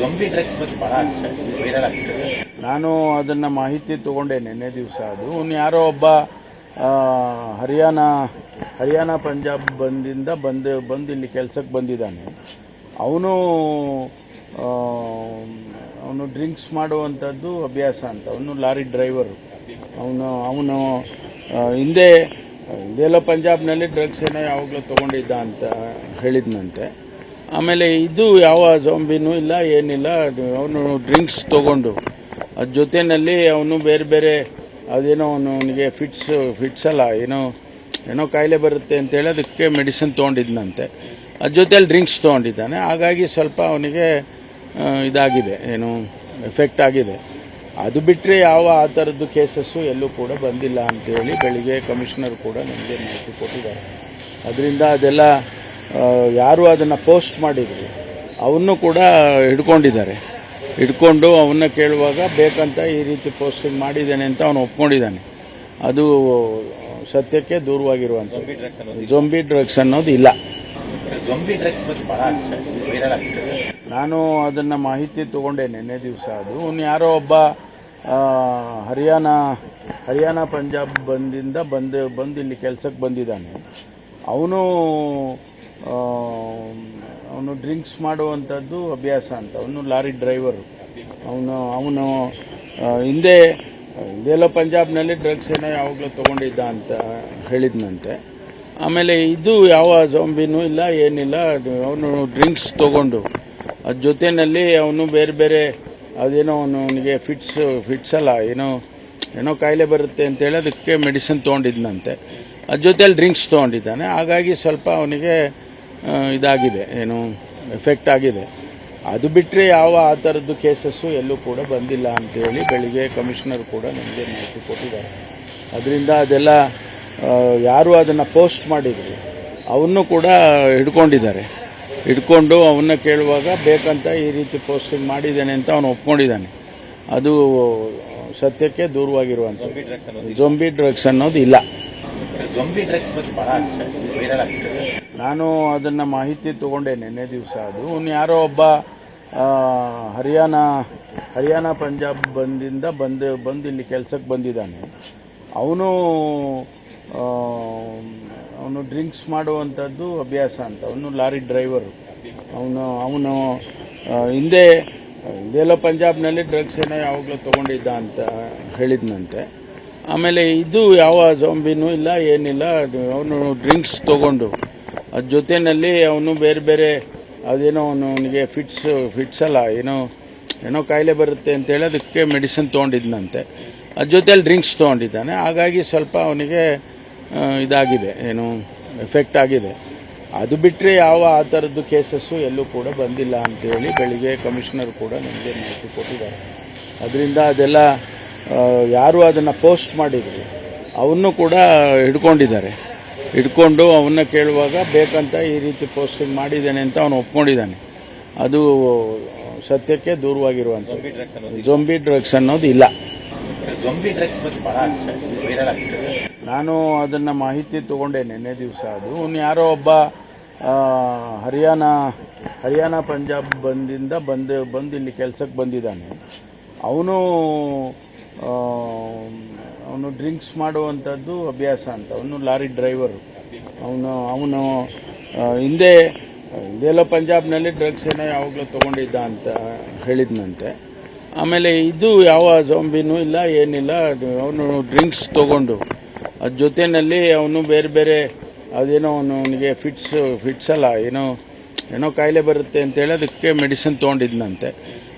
ಜೊಂಬಿ drugs ಬಗ್ಗೆ ಬಹಳ viral ಆಗಿದೆ ಸರ್. ನಾನು ಅದನ್ನ ಮಾಹಿತಿ ತಗೊಂಡೆ ನಿನ್ನೆ ದಿವಸ. ಅದು ಯಾರೋ ಒಬ್ಬ ಹರಿಯಾಣ ಪಂಜಾಬ್ ಬಂದು ಇಲ್ಲಿ ಕೆಲಸಕ್ಕೆ ಬಂದಿದ್ದಾನೆ. ಅವನು ಡ್ರಿಂಕ್ಸ್ ಮಾಡುವಂಥದ್ದು ಅಭ್ಯಾಸ ಅಂತ. ಅವನು ಲಾರಿ ಡ್ರೈವರ್. ಅವನು ಹಿಂದೆಲ್ಲ ಪಂಜಾಬ್ನಲ್ಲಿ ಡ್ರಗ್ಸ್ ಏನೋ ಯಾವಾಗಲೂ ತಗೊಂಡಿದ್ದ ಅಂತ ಹೇಳಿದ್ನಂತೆ. ಆಮೇಲೆ ಇದು ಯಾವ ಜೊಂಬಿನೂ ಇಲ್ಲ, ಏನಿಲ್ಲ. ಅವನು ಡ್ರಿಂಕ್ಸ್ ತಗೊಂಡು ಅದ್ರ ಜೊತೆಯಲ್ಲಿ ಅವನು ಬೇರೆ ಅದೇನೋ ಅವನಿಗೆ ಫಿಟ್ಸ್ ಅಲ್ಲ, ಏನೋ ಕಾಯಿಲೆ ಬರುತ್ತೆ ಅಂತೇಳಿ ಅದಕ್ಕೆ ಮೆಡಿಸಿನ್ ತೊಗೊಂಡಿದ್ನಂತೆ. ಅದ್ರ ಜೊತೆಯಲ್ಲಿ ಡ್ರಿಂಕ್ಸ್ ತೊಗೊಂಡಿದ್ದಾನೆ. ಹಾಗಾಗಿ ಸ್ವಲ್ಪ ಅವನಿಗೆ ಇದಾಗಿದೆ, ಎಫೆಕ್ಟ್ ಆಗಿದೆ. ಅದು ಬಿಟ್ಟರೆ ಯಾವ ಆ ಥರದ್ದು ಕೇಸಸ್ಸು ಎಲ್ಲೂ ಕೂಡ ಬಂದಿಲ್ಲ ಅಂತೇಳಿ ಬೆಳಿಗ್ಗೆ ಕಮಿಷನರ್ ಕೂಡ ನಮಗೆ ಮಾಹಿತಿ ಕೊಟ್ಟಿದ್ದಾರೆ. ಅದರಿಂದ ಅದೆಲ್ಲ ಯಾರು ಅದನ್ನು ಪೋಸ್ಟ್ ಮಾಡಿದ್ರು ಅವನ್ನು ಕೂಡ ಹಿಡ್ಕೊಂಡು ಅವನ್ನ ಕೇಳುವಾಗ ಬೇಕಂತ ಈ ರೀತಿ ಪೋಸ್ಟಿಂಗ್ ಮಾಡಿದ್ದೇನೆ ಅಂತ ಅವನು ಒಪ್ಕೊಂಡಿದ್ದಾನೆ. ಅದು ಸತ್ಯಕ್ಕೆ ದೂರವಾಗಿರುವಂಥದ್ದು. ಜೊಂಬಿ ಡ್ರಗ್ಸ್ ಅನ್ನೋದು ಇಲ್ಲ. ಜೊಂಬಿ ಡ್ರಗ್ಸ್ ಬಗ್ಗೆ ಬಹಳ ವೈರಲ್ ಆಗಿದೆ ಸರ್. ನಾನು ಅದನ್ನ ಮಾಹಿತಿ ತಗೊಂಡೆ ನಿನ್ನೆ ದಿವಸ. ಅದು ಯಾರೋ ಒಬ್ಬ ಹರಿಯಾಣ ಪಂಜಾಬ್ ಬಂದು ಇಲ್ಲಿ ಕೆಲಸಕ್ಕೆ ಬಂದಿದ್ದಾನೆ. ಅವನು ಡ್ರಿಂಕ್ಸ್ ಮಾಡುವಂಥದ್ದು ಅಭ್ಯಾಸ ಅಂತ. ಅವನು ಲಾರಿ ಡ್ರೈವರ್. ಅವನು ಹಿಂದೆಲ್ಲ ಪಂಜಾಬ್ನಲ್ಲಿ ಡ್ರಗ್ಸ್ ಏನೋ ಯಾವಾಗಲೂ ತಗೊಂಡಿದ್ದ ಅಂತ ಹೇಳಿದ್ನಂತೆ. ಆಮೇಲೆ ಇದು ಯಾವ ಜೊಂಬಿನೂ ಇಲ್ಲ, ಏನಿಲ್ಲ. ಅವನು ಡ್ರಿಂಕ್ಸ್ ತಗೊಂಡು ಅದ್ರ ಜೊತೆಯಲ್ಲಿ ಅವನು ಬೇರೆ ಅದೇನೋ ಅವನಿಗೆ ಫಿಟ್ಸ್ ಅಲ್ಲ, ಏನೋ ಕಾಯಿಲೆ ಬರುತ್ತೆ ಅಂತೇಳಿ ಅದಕ್ಕೆ ಮೆಡಿಸಿನ್ ತೊಗೊಂಡಿದ್ನಂತೆ. ಅದ್ರ ಜೊತೆಯಲ್ಲಿ ಡ್ರಿಂಕ್ಸ್ ತೊಗೊಂಡಿದ್ದಾನೆ. ಹಾಗಾಗಿ ಸ್ವಲ್ಪ ಅವನಿಗೆ ಇದಾಗಿದೆ, ಎಫೆಕ್ಟ್ ಆಗಿದೆ. ಅದು ಬಿಟ್ಟರೆ ಯಾವ ಆ ಥರದ್ದು ಕೇಸಸ್ಸು ಎಲ್ಲೂ ಕೂಡ ಬಂದಿಲ್ಲ ಅಂತೇಳಿ ಬೆಳಿಗ್ಗೆ ಕಮಿಷನರ್ ಕೂಡ ನಮಗೆ ಮಾಹಿತಿ ಕೊಟ್ಟಿದ್ದಾರೆ. ಅದರಿಂದ ಅದೆಲ್ಲ ಯಾರು ಅದನ್ನು ಪೋಸ್ಟ್ ಮಾಡಿದ್ರು ಅವನ್ನು ಕೂಡ ಹಿಡ್ಕೊಂಡು ಅವನ್ನ ಕೇಳುವಾಗ ಬೇಕಂತ ಈ ರೀತಿ ಪೋಸ್ಟಿಂಗ್ ಮಾಡಿದ್ದೇನೆ ಅಂತ ಅವನು ಒಪ್ಕೊಂಡಿದ್ದಾನೆ. ಅದು ಸತ್ಯಕ್ಕೆ ದೂರವಾಗಿರುವಂಥದ್ದು. ಜೊಂಬಿ ಡ್ರಗ್ಸ್ ಅನ್ನೋದು ಇಲ್ಲ. ಜೊಂಬಿ ಡ್ರಗ್ಸ್ ಬಗ್ಗೆ ಬಹಳ ವೈರಲ್ ಆಗಿದೆ ಸರ್. ನಾನು ಅದನ್ನ ಮಾಹಿತಿ ತಗೊಂಡೆ ನಿನ್ನೆ ದಿವಸ. ಅದು ಯಾರೋ ಒಬ್ಬ ಹರಿಯಾಣ ಪಂಜಾಬ್ ಬಂದು ಇಲ್ಲಿ ಕೆಲಸಕ್ಕೆ ಬಂದಿದ್ದಾನೆ. ಅವನು ಡ್ರಿಂಕ್ಸ್ ಮಾಡುವಂಥದ್ದು ಅಭ್ಯಾಸ ಅಂತ. ಅವನು ಲಾರಿ ಡ್ರೈವರ್. ಅವನು ಹಿಂದೆಲ್ಲ ಪಂಜಾಬ್ನಲ್ಲಿ ಡ್ರಗ್ಸ್ ಏನೋ ಯಾವಾಗಲೂ ತಗೊಂಡಿದ್ದ ಅಂತ ಹೇಳಿದ್ನಂತೆ. ಆಮೇಲೆ ಇದು ಯಾವ ಜೊಂಬಿನೂ ಇಲ್ಲ, ಏನಿಲ್ಲ. ಅವನು ಡ್ರಿಂಕ್ಸ್ ತಗೊಂಡು ಅದ್ರ ಜೊತೆಯಲ್ಲಿ ಅವನು ಬೇರೆ ಅದೇನೋ ಅವನಿಗೆ ಫಿಟ್ಸ್ ಅಲ್ಲ, ಏನೋ ಕಾಯಿಲೆ ಬರುತ್ತೆ ಅಂತೇಳಿ ಅದಕ್ಕೆ ಮೆಡಿಸಿನ್ ತೊಗೊಂಡಿದ್ನಂತೆ. ಅದ್ರ ಜೊತೆಯಲ್ಲಿ ಡ್ರಿಂಕ್ಸ್ ತೊಗೊಂಡಿದ್ದಾನೆ. ಹಾಗಾಗಿ ಸ್ವಲ್ಪ ಅವನಿಗೆ ಇದಾಗಿದೆ, ಎಫೆಕ್ಟ್ ಆಗಿದೆ. ಅದು ಬಿಟ್ಟರೆ ಯಾವ ಆ ಥರದ್ದು ಕೇಸಸ್ಸು ಎಲ್ಲೂ ಕೂಡ ಬಂದಿಲ್ಲ ಅಂತೇಳಿ ಬೆಳಿಗ್ಗೆ ಕಮಿಷನರ್ ಕೂಡ ನಮಗೆ ಮಾಹಿತಿ ಕೊಟ್ಟಿದ್ದಾರೆ. ಅದರಿಂದ ಅದೆಲ್ಲ ಯಾರು ಅದನ್ನು ಪೋಸ್ಟ್ ಮಾಡಿದ್ರು ಅವನ್ನು ಕೂಡ ಹಿಡ್ಕೊಂಡು ಅವನ್ನ ಕೇಳುವಾಗ ಬೇಕಂತ ಈ ರೀತಿ ಪೋಸ್ಟಿಂಗ್ ಮಾಡಿದ್ದೇನೆ ಅಂತ ಅವನು ಒಪ್ಕೊಂಡಿದ್ದಾನೆ. ಅದು ಸತ್ಯಕ್ಕೆ ದೂರವಾಗಿರುವಂಥದ್ದು. ಜೊಂಬಿ ಡ್ರಗ್ಸ್ ಅನ್ನೋದು ಇಲ್ಲ. ಜೊಂಬಿ ಡ್ರಗ್ಸ್ ಬಗ್ಗೆ ಬಹಳ ವೈರಲ್ ಆಗಿದೆ ಸರ್. ನಾನು ಅದನ್ನ ಮಾಹಿತಿ ತಗೊಂಡೆ ನಿನ್ನೆ ದಿವಸ. ಅದು ಯಾರೋ ಒಬ್ಬ ಹರಿಯಾಣ ಪಂಜಾಬ್ ಬಂದು ಇಲ್ಲಿ ಕೆಲಸಕ್ಕೆ ಬಂದಿದ್ದಾನೆ. ಅವನು ಡ್ರಿಂಕ್ಸ್ ಮಾಡುವಂಥದ್ದು ಅಭ್ಯಾಸ ಅಂತ. ಅವನು ಲಾರಿ ಡ್ರೈವರ್. ಅವನು ಹಿಂದೆಲ್ಲ ಪಂಜಾಬ್ನಲ್ಲಿ ಡ್ರಗ್ಸ್ ಏನೋ ಯಾವಾಗಲೂ ತಗೊಂಡಿದ್ದ ಅಂತ ಹೇಳಿದ್ನಂತೆ. ಆಮೇಲೆ ಇದು ಯಾವ ಜೊಂಬಿನೂ ಇಲ್ಲ, ಏನಿಲ್ಲ. ಅವನು ಡ್ರಿಂಕ್ಸ್ ತಗೊಂಡು ಅದ್ರ ಜೊತೆಯಲ್ಲಿ ಅವನು ಬೇರೆ ಅದೇನೋ ಅವನಿಗೆ ಫಿಟ್ಸ್ ಅಲ್ಲ, ಏನೋ ಕಾಯಿಲೆ ಬರುತ್ತೆ ಅಂತೇಳಿ ಅದಕ್ಕೆ ಮೆಡಿಸಿನ್ ತೊಗೊಂಡಿದ್ನಂತೆ.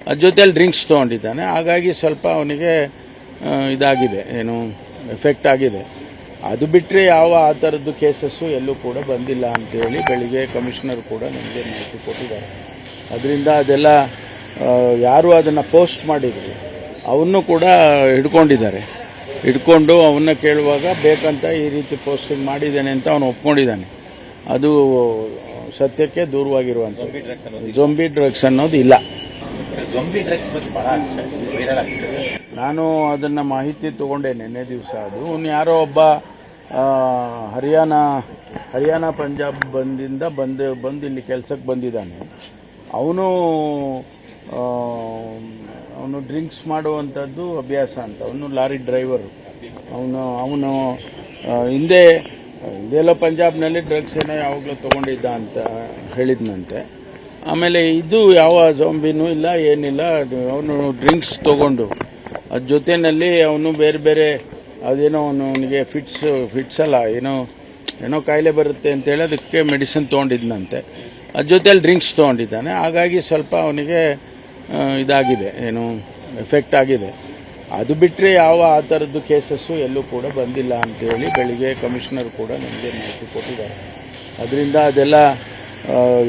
ಅದ್ರ ಜೊತೆಯಲ್ಲಿ ಡ್ರಿಂಕ್ಸ್ ತೊಗೊಂಡಿದ್ದಾನೆ. ಹಾಗಾಗಿ ಸ್ವಲ್ಪ ಅವನಿಗೆ ಇದಾಗಿದೆ, ಎಫೆಕ್ಟ್ ಆಗಿದೆ. ಅದು ಬಿಟ್ಟರೆ ಯಾವ ಆ ಥರದ್ದು ಕೇಸಸ್ಸು ಎಲ್ಲೂ ಕೂಡ ಬಂದಿಲ್ಲ ಅಂತೇಳಿ ಬೆಳಿಗ್ಗೆ ಕಮಿಷನರ್ ಕೂಡ ನಮಗೆ ಮಾಹಿತಿ ಕೊಟ್ಟಿದ್ದಾರೆ. ಅದರಿಂದ ಅದೆಲ್ಲ ಯಾರು ಅದನ್ನು ಪೋಸ್ಟ್ ಮಾಡಿದ್ರು ಅವನ್ನು ಕೂಡ ಹಿಡ್ಕೊಂಡು ಅವನ್ನ ಕೇಳುವಾಗ ಬೇಕಂತ ಈ ರೀತಿ ಪೋಸ್ಟಿಂಗ್ ಮಾಡಿದ್ದೇನೆ ಅಂತ ಅವನು ಒಪ್ಕೊಂಡಿದ್ದಾನೆ. ಅದು ಸತ್ಯಕ್ಕೆ ದೂರವಾಗಿರುವಂಥದ್ದು. ಜೊಂಬಿ ಡ್ರಗ್ಸ್ ಅನ್ನೋದು ಇಲ್ಲ. ಜೊಂಬಿ ಡ್ರಗ್ಸ್ ಬಗ್ಗೆ ಬಹಳ ವೈರಲ್ ಆಗಿದೆ ಸರ್. ನಾನು ಅದನ್ನ ಮಾಹಿತಿ ತಗೊಂಡೆ ನಿನ್ನೆ ದಿವಸ. ಅದು ಯಾರೋ ಒಬ್ಬ ಹರಿಯಾಣ ಪಂಜಾಬ್ ಬಂದು ಇಲ್ಲಿ ಕೆಲಸಕ್ಕೆ ಬಂದಿದ್ದಾನೆ. ಅವನು ಡ್ರಿಂಕ್ಸ್ ಮಾಡುವಂಥದ್ದು ಅಭ್ಯಾಸ ಅಂತ. ಅವನು ಲಾರಿ ಡ್ರೈವರು. ಅವನು ಹಿಂದೆ ಇದೆಲ್ಲ ಪಂಜಾಬ್ನಲ್ಲಿ ಡ್ರಗ್ಸ್ ಏನೋ ಯಾವಾಗಲೂ ತೊಗೊಂಡಿದ್ದ ಅಂತ ಹೇಳಿದ್ನಂತೆ. ಆಮೇಲೆ ಇದು ಯಾವ ಜಾಂಬಿನೂ ಇಲ್ಲ, ಏನಿಲ್ಲ. ಅವನು ಡ್ರಿಂಕ್ಸ್ ತೊಗೊಂಡು ಅದ್ರ ಜೊತೆಯಲ್ಲಿ ಅವನು ಬೇರೆ ಬೇರೆ ಅದೇನೋ ಅವನಿಗೆ ಫಿಟ್ಸ್ ಅಲ್ಲ, ಏನೋ ಕಾಯಿಲೆ ಬರುತ್ತೆ ಅಂತೇಳಿ ಅದಕ್ಕೆ ಮೆಡಿಸಿನ್ ತೊಗೊಂಡಿದ್ನಂತೆ. ಅದ್ರ ಜೊತೆಯಲ್ಲಿ ಡ್ರಿಂಕ್ಸ್ ತೊಗೊಂಡಿದ್ದಾನೆ. ಹಾಗಾಗಿ ಸ್ವಲ್ಪ ಅವನಿಗೆ ಇದಾಗಿದೆ, ಎಫೆಕ್ಟ್ ಆಗಿದೆ. ಅದು ಬಿಟ್ಟರೆ ಯಾವ ಆ ಥರದ್ದು ಕೇಸಸ್ಸು ಎಲ್ಲೂ ಕೂಡ ಬಂದಿಲ್ಲ ಅಂತೇಳಿ ಬೆಳಿಗ್ಗೆ ಕಮಿಷನರ್ ಕೂಡ ನಮಗೆ ಮಾಹಿತಿ ಕೊಟ್ಟಿದ್ದಾರೆ. ಅದರಿಂದ ಅದೆಲ್ಲ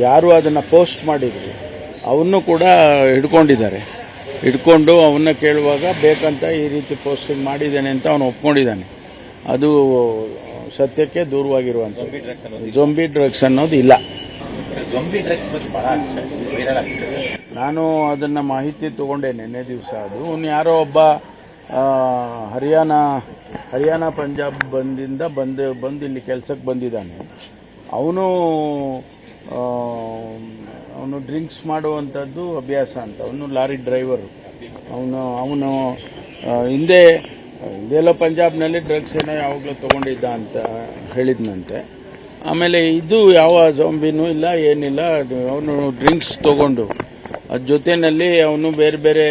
ಯಾರು ಅದನ್ನು ಪೋಸ್ಟ್ ಮಾಡಿದ್ರು ಅವನ್ನು ಕೂಡ ಹಿಡ್ಕೊಂಡು ಅವನ್ನ ಕೇಳುವಾಗ ಬೇಕಂತ ಈ ರೀತಿ ಪೋಸ್ಟಿಂಗ್ ಮಾಡಿದ್ದೇನೆ ಅಂತ ಅವನು ಒಪ್ಕೊಂಡಿದ್ದಾನೆ. ಅದು ಸತ್ಯಕ್ಕೆ ದೂರವಾಗಿರುವಂಥದ್ದು. ಜೊಂಬಿ ಡ್ರಗ್ಸ್ ಅನ್ನೋದು ಇಲ್ಲ. ಜೊಂಬಿ ಡ್ರಗ್ಸ್ ಬಗ್ಗೆ ಬಹಳ ವೈರಲ್ ಆಗಿದೆ ಸರ್. ನಾನು ಅದನ್ನು ಮಾಹಿತಿ ತಗೊಂಡೆ ನಿನ್ನೆ ದಿವಸ. ಅದು ಅವ್ನು ಯಾರೋ ಒಬ್ಬ ಹರಿಯಾಣ ಪಂಜಾಬ್ ಬಂದು ಇಲ್ಲಿ ಕೆಲಸಕ್ಕೆ ಬಂದಿದ್ದಾನೆ. ಅವನು ಡ್ರಿಂಕ್ಸ್ ಮಾಡುವಂಥದ್ದು ಅಭ್ಯಾಸ ಅಂತ. ಅವನು ಲಾರಿ ಡ್ರೈವರು. ಅವನು ಹಿಂದೆ ಇದೆಲ್ಲ ಪಂಜಾಬ್ನಲ್ಲಿ ಡ್ರಗ್ಸ್ ಏನೋ ಯಾವಾಗಲೂ ತೊಗೊಂಡಿದ್ದ ಅಂತ ಹೇಳಿದ್ನಂತೆ. ಆಮೇಲೆ ಇದು ಯಾವ ಜಾಂಬಿನೂ ಇಲ್ಲ, ಏನಿಲ್ಲ. ಅವನು ಡ್ರಿಂಕ್ಸ್ ತೊಗೊಂಡು ಅದ್ರ ಜೊತೆಯಲ್ಲಿ ಅವನು ಬೇರೆ ಬೇರೆ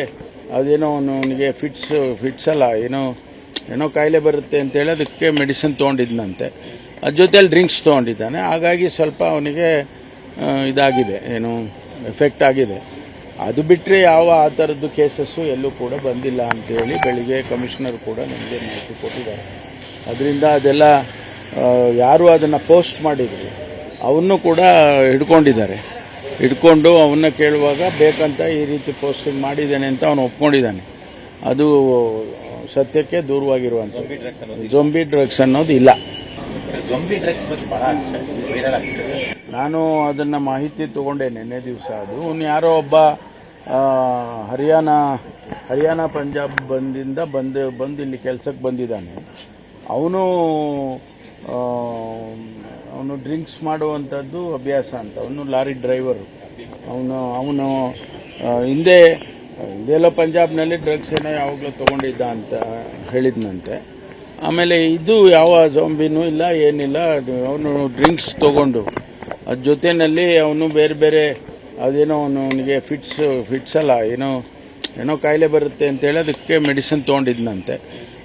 ಅದೇನೋ ಅವನಿಗೆ ಫಿಟ್ಸ್ ಅಲ್ಲ, ಏನೋ ಕಾಯಿಲೆ ಬರುತ್ತೆ ಅಂತೇಳಿ ಅದಕ್ಕೆ ಮೆಡಿಸಿನ್ ತೊಗೊಂಡಿದ್ನಂತೆ. ಅದ್ರ ಜೊತೆಯಲ್ಲಿ ಡ್ರಿಂಕ್ಸ್ ತೊಗೊಂಡಿದ್ದಾನೆ. ಹಾಗಾಗಿ ಸ್ವಲ್ಪ ಅವನಿಗೆ ಇದಾಗಿದೆ, ಎಫೆಕ್ಟ್ ಆಗಿದೆ. ಅದು ಬಿಟ್ಟರೆ ಯಾವ ಆ ಥರದ್ದು ಕೇಸಸ್ಸು ಎಲ್ಲೂ ಕೂಡ ಬಂದಿಲ್ಲ ಅಂತೇಳಿ ಬೆಳಿಗ್ಗೆ ಕಮಿಷನರ್ ಕೂಡ ನಮಗೆ ಮಾಹಿತಿ ಕೊಟ್ಟಿದ್ದಾರೆ. ಅದರಿಂದ ಅದೆಲ್ಲ ಯಾರು ಅದನ್ನು ಪೋಸ್ಟ್ ಮಾಡಿದ್ರು ಅವನ್ನು ಕೂಡ ಹಿಡ್ಕೊಂಡು ಅವನ್ನ ಕೇಳುವಾಗ ಬೇಕಂತ ಈ ರೀತಿ ಪೋಸ್ಟಿಂಗ್ ಮಾಡಿದ್ದೇನೆ ಅಂತ ಅವನು ಒಪ್ಕೊಂಡಿದ್ದಾನೆ. ಅದು ಸತ್ಯಕ್ಕೆ ದೂರವಾಗಿರುವಂಥದ್ದು. ಜೊಂಬಿ ಡ್ರಗ್ಸ್ ಅನ್ನೋದು ಇಲ್ಲ. ಜೊಂಬಿ ಡ್ರಗ್ಸ್ ಬಗ್ಗೆ ಬಹಳ ವೈರಲ್ ಆಗಿದೆ ಸರ್. ನಾನು ಅದನ್ನು ಮಾಹಿತಿ ತಗೊಂಡೆ ನಿನ್ನೆ ದಿವಸ. ಅದು ಅವ್ನು ಯಾರೋ ಒಬ್ಬ ಹರಿಯಾಣ ಪಂಜಾಬ್ ಬಂದು ಇಲ್ಲಿ ಕೆಲಸಕ್ಕೆ ಬಂದಿದ್ದಾನೆ. ಅವನು ಡ್ರಿಂಕ್ಸ್ ಮಾಡುವಂಥದ್ದು ಅಭ್ಯಾಸ ಅಂತ. ಅವನು ಲಾರಿ ಡ್ರೈವರು. ಅವನು ಹಿಂದೆ ಇದೆಲ್ಲ ಪಂಜಾಬ್ನಲ್ಲಿ ಡ್ರಗ್ಸ್ ಏನೋ ಯಾವಾಗಲೂ ತೊಗೊಂಡಿದ್ದ ಅಂತ ಹೇಳಿದ್ನಂತೆ. ಆಮೇಲೆ ಇದು ಯಾವ ಜಾಂಬಿನೂ ಇಲ್ಲ, ಏನಿಲ್ಲ. ಅವನು ಡ್ರಿಂಕ್ಸ್ ತೊಗೊಂಡು ಅದ್ರ ಜೊತೆಯಲ್ಲಿ ಅವನು ಬೇರೆ ಬೇರೆ ಅದೇನೋ ಅವನಿಗೆ ಫಿಟ್ಸ್ ಅಲ್ಲ, ಏನೋ ಕಾಯಿಲೆ ಬರುತ್ತೆ ಅಂತೇಳಿ ಅದಕ್ಕೆ ಮೆಡಿಸಿನ್ ತೊಗೊಂಡಿದ್ನಂತೆ.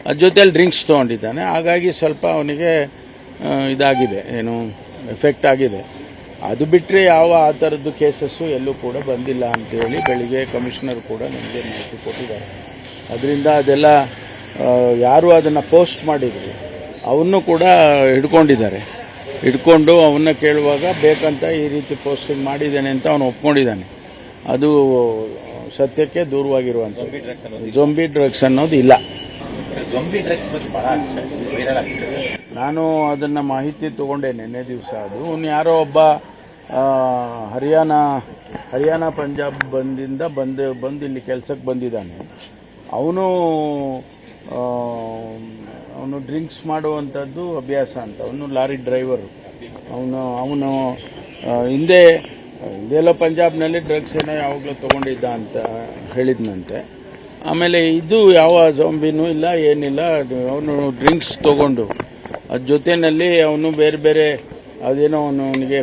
ಅದ್ರ ಜೊತೆಯಲ್ಲಿ ಡ್ರಿಂಕ್ಸ್ ತೊಗೊಂಡಿದ್ದಾನೆ. ಹಾಗಾಗಿ ಸ್ವಲ್ಪ ಅವನಿಗೆ ಇದಾಗಿದೆ, ಎಫೆಕ್ಟ್ ಆಗಿದೆ. ಅದು ಬಿಟ್ಟರೆ ಯಾವ ಆ ಥರದ್ದು ಕೇಸಸ್ಸು ಎಲ್ಲೂ ಕೂಡ ಬಂದಿಲ್ಲ ಅಂತೇಳಿ ಬೆಳಿಗ್ಗೆ ಕಮಿಷನರ್ ಕೂಡ ನಮಗೆ ಮಾಹಿತಿ ಕೊಟ್ಟಿದ್ದಾರೆ. ಅದರಿಂದ ಅದೆಲ್ಲ ಯಾರು ಅದನ್ನು ಪೋಸ್ಟ್ ಮಾಡಿದ್ರು ಅವನ್ನು ಕೂಡ ಹಿಡ್ಕೊಂಡು ಅವನ್ನ ಕೇಳುವಾಗ ಬೇಕಂತ ಈ ರೀತಿ ಪೋಸ್ಟಿಂಗ್ ಮಾಡಿದ್ದೇನೆ ಅಂತ ಅವನು ಒಪ್ಕೊಂಡಿದ್ದಾನೆ. ಅದು ಸತ್ಯಕ್ಕೆ ದೂರವಾಗಿರುವಂಥದ್ದು. ಜೊಂಬಿ ಡ್ರಗ್ಸ್ ಅನ್ನೋದು ಇಲ್ಲ. ಜೊಂಬಿ ಡ್ರಗ್ಸ್ ಬಗ್ಗೆ ಬಹಳ ವೈರಲ್ ಆಗಿದೆ ಸರ್. ನಾನು ಅದನ್ನು ಮಾಹಿತಿ ತಗೊಂಡೆ ನಿನ್ನೆ ದಿವಸ. ಅದು ಅವ್ನು ಯಾರೋ ಒಬ್ಬ ಹರಿಯಾಣ ಪಂಜಾಬ್ ಬಂದು ಇಲ್ಲಿ ಕೆಲಸಕ್ಕೆ ಬಂದಿದ್ದಾನೆ. ಅವನು ಡ್ರಿಂಕ್ಸ್ ಮಾಡುವಂಥದ್ದು ಅಭ್ಯಾಸ ಅಂತ. ಅವನು ಲಾರಿ ಡ್ರೈವರು. ಅವನು ಹಿಂದೆ ಇದೆಲ್ಲ ಪಂಜಾಬ್ನಲ್ಲಿ ಡ್ರಗ್ಸ್ ಏನೋ ಯಾವಾಗಲೂ ತೊಗೊಂಡಿದ್ದ ಅಂತ ಹೇಳಿದ್ನಂತೆ. ಆಮೇಲೆ ಇದು ಯಾವ ಜಾಂಬಿನೂ ಇಲ್ಲ, ಏನಿಲ್ಲ. ಅವನು ಡ್ರಿಂಕ್ಸ್ ತೊಗೊಂಡು ಅದ್ರ ಜೊತೆಯಲ್ಲಿ ಅವನು ಬೇರೆ ಬೇರೆ ಅದೇನೋ ಅವನಿಗೆ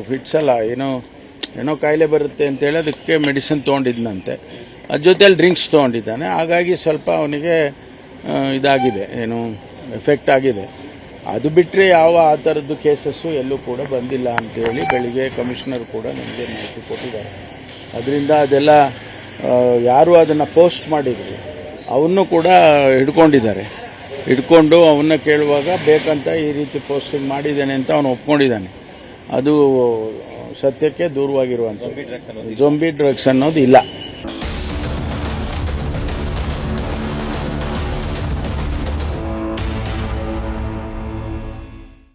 ಫಿಟ್ಸ್ ಅಲ್ಲ, ಏನೋ ಕಾಯಿಲೆ ಬರುತ್ತೆ ಅಂತೇಳಿ ಅದಕ್ಕೆ ಮೆಡಿಸಿನ್ ತೊಗೊಂಡಿದ್ನಂತೆ. ಅದ್ರ ಜೊತೆಯಲ್ಲಿ ಡ್ರಿಂಕ್ಸ್ ತೊಗೊಂಡಿದ್ದಾನೆ. ಹಾಗಾಗಿ ಸ್ವಲ್ಪ ಅವನಿಗೆ ಇದಾಗಿದೆ, ಎಫೆಕ್ಟ್ ಆಗಿದೆ. ಅದು ಬಿಟ್ಟರೆ ಯಾವ ಆ ಥರದ್ದು ಕೇಸಸ್ಸು ಎಲ್ಲೂ ಕೂಡ ಬಂದಿಲ್ಲ ಅಂತೇಳಿ ಬೆಳಿಗ್ಗೆ ಕಮಿಷನರ್ ಕೂಡ ನಮಗೆ ಮಾಹಿತಿ ಕೊಟ್ಟಿದ್ದಾರೆ. ಅದರಿಂದ ಅದೆಲ್ಲ ಯಾರು ಅದನ್ನು ಪೋಸ್ಟ್ ಮಾಡಿದ್ರು ಅವನ್ನು ಕೂಡ ಹಿಡ್ಕೊಂಡು ಅವನ್ನ ಕೇಳುವಾಗ ಬೇಕಂತ ಈ ರೀತಿ ಪೋಸ್ಟಿಂಗ್ ಮಾಡಿದ್ದೇನೆ ಅಂತ ಅವನು ಒಪ್ಕೊಂಡಿದ್ದಾನೆ. ಅದು ಸತ್ಯಕ್ಕೆ ದೂರವಾಗಿರುವಂಥದ್ದು. ಜೊಂಬಿ ಡ್ರಗ್ಸ್ ಅನ್ನೋದು ಇಲ್ಲ.